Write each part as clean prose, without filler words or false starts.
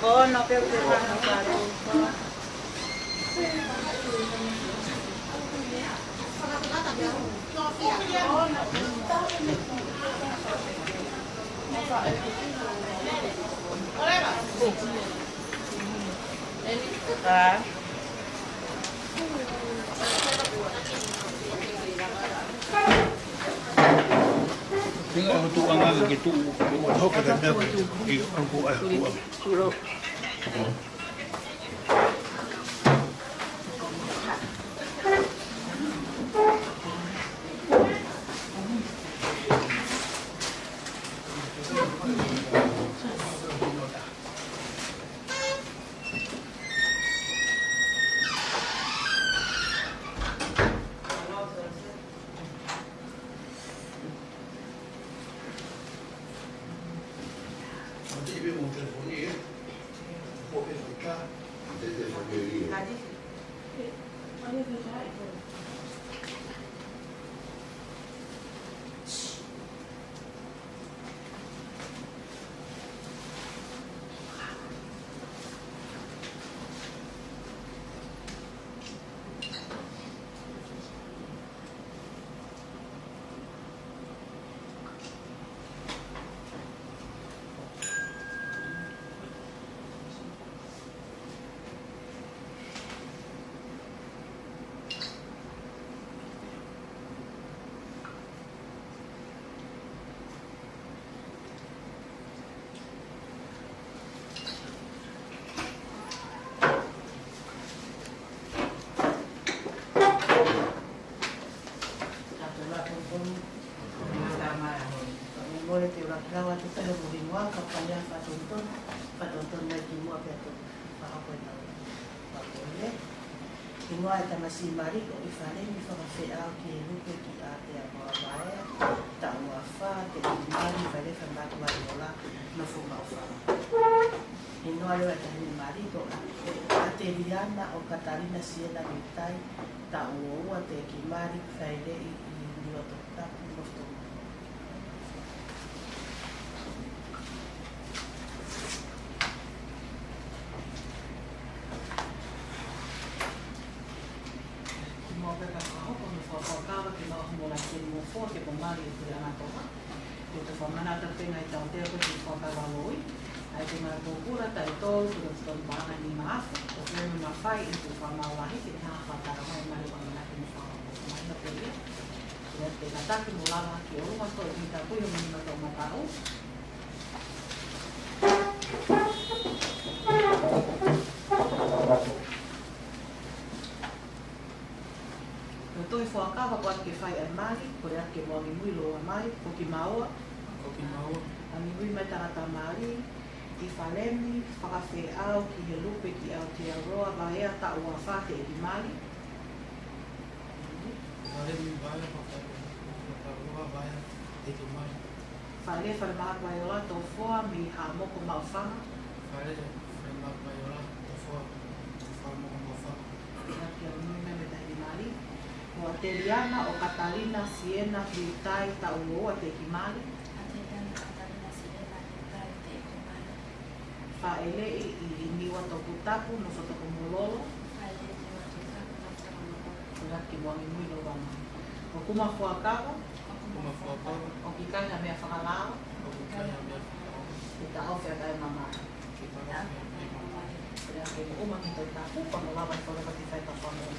toko no pe te ka no ka ro. Ah. Tinggal ang tuang nga gitu, ho ka ganda ang ko ay tuang. Turo. Boleh tiurak rawat itu ada budi muak kapalnya patunton lagi muak itu apa itu boleh semua ada masih mari kok ifane ni fa fe au ki lupe ki ate apa bae tak wafa ke mari vale fa mak mariola no fuma fa ino ale ada ni mari kok ate Diana o Katarina Siena mitai tak wo ate ki mari faile i otro tak mosto que por mal y por la toma que te forman a terpena y tal que se foca la hoy hay que me procura tal todo los van a ni más o que me más fai y tu forma la gente que ha faltado más mal cuando la que me forma más no quería que la ataque no la que uno más todo y tal pues yo me toma para Então, foi a cava quando que faz a mali, por aí que morre muito logo a mali, porque maua, a mim muito mais tarde a mali, e falei-me, para fazer algo que eu lupe que eu te aroa, vai a tá o afate de mali. Falei-me vai para aroa vai de mali. Falei mais vai lá, tô fora, me ramou com mal fama. Falei mais vai lá, tô fora, fama com mal fama. Que eu não me meto de mali. O Adriana o Catalina Siena Vitai Tauo a te Kimali. Fa ele i niwa tokutapu no so tokomololo. Ora ki mo ni muito vamos. O kuma fo akaba? O ki kai na me whakalao? E ta au whea kai mama. Ora ke o uma ki toi tapu, pano lawa i whora pati whai ta whanau.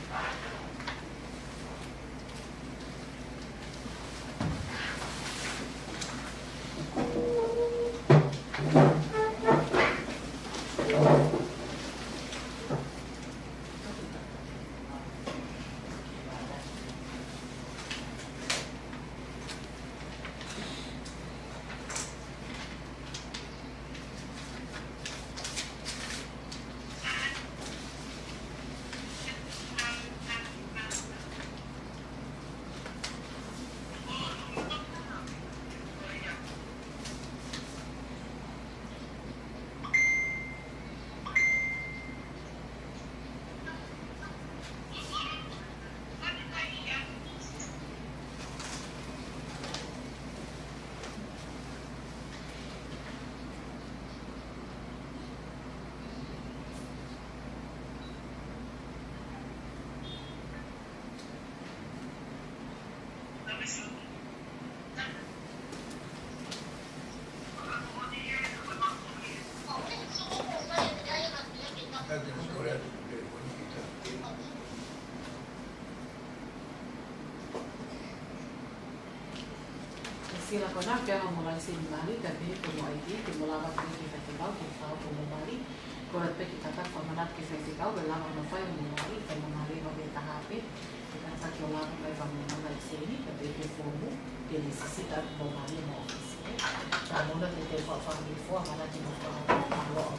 Sila kona kaya mulai sinmali tapi semua ini dimulai dari festival kita kembali kalau kita kata pemenang festival berlama novai mulai pemenang bagi tahap kita sakit lama bagi pemenang dari sini tapi itu formu di sisi dan mulai mau ofisi namun nanti kita faham before mana cuma kalau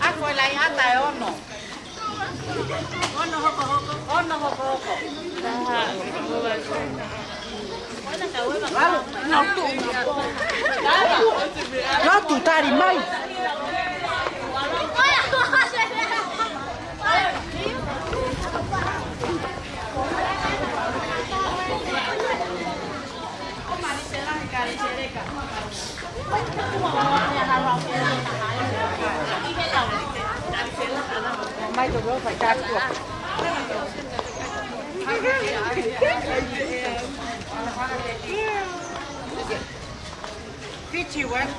Aku lagi ada ono. Ratu tari mai. Mai tụi nó phải ra cuộc. Peachy one.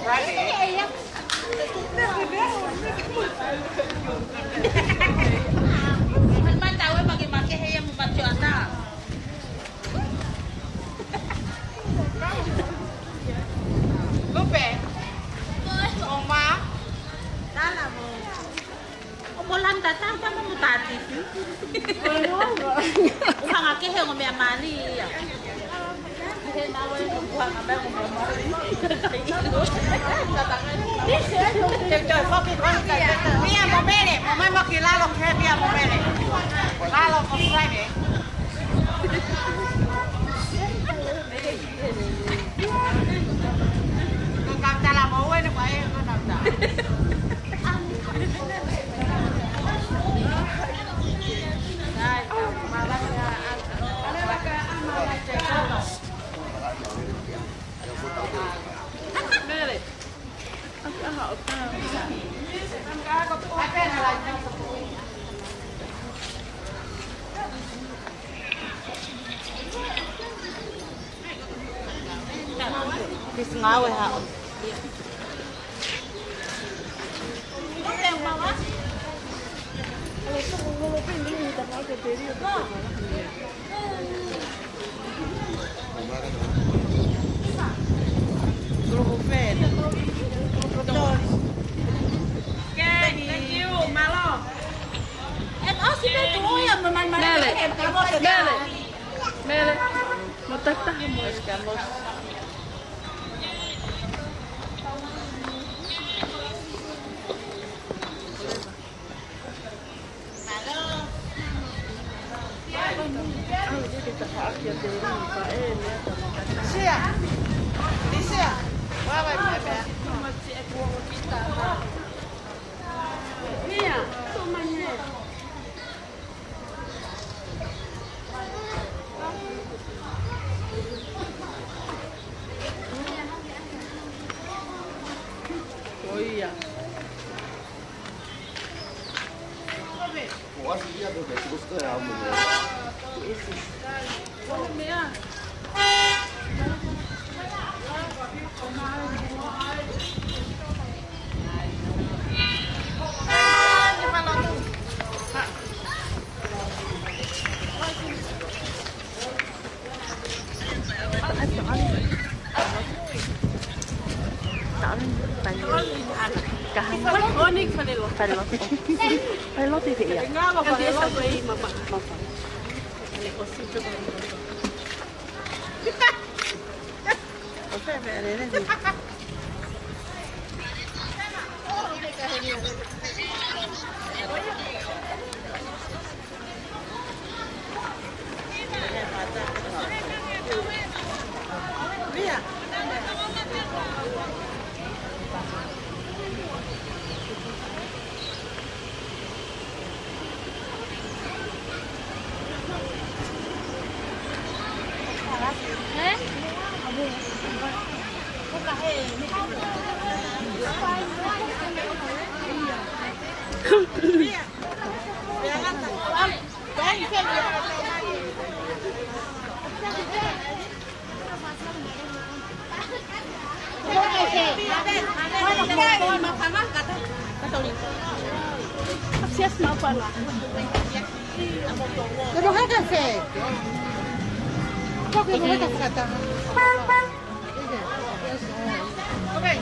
Right. Man tahu bagi-bagi yang membantu anda. Lupe. Oma. Bolan datang sama mutati. Uang akeh yang ngomel mali ya. Mia mau bene, mau mau kira lo kayak mia mau bene. Lalu kau selesai deh. Kau kata lah mau ini kau yang kau nak. Bis ngawe ha. Grupo Fede. Thank you, Malo. Mele. Matagtahamos kamos. Sia. Sia. Wah, bebe. Mia, tomanya. Oh iya. Palot itu ya. Pero hay café. ¿Por qué no hay café? Okay.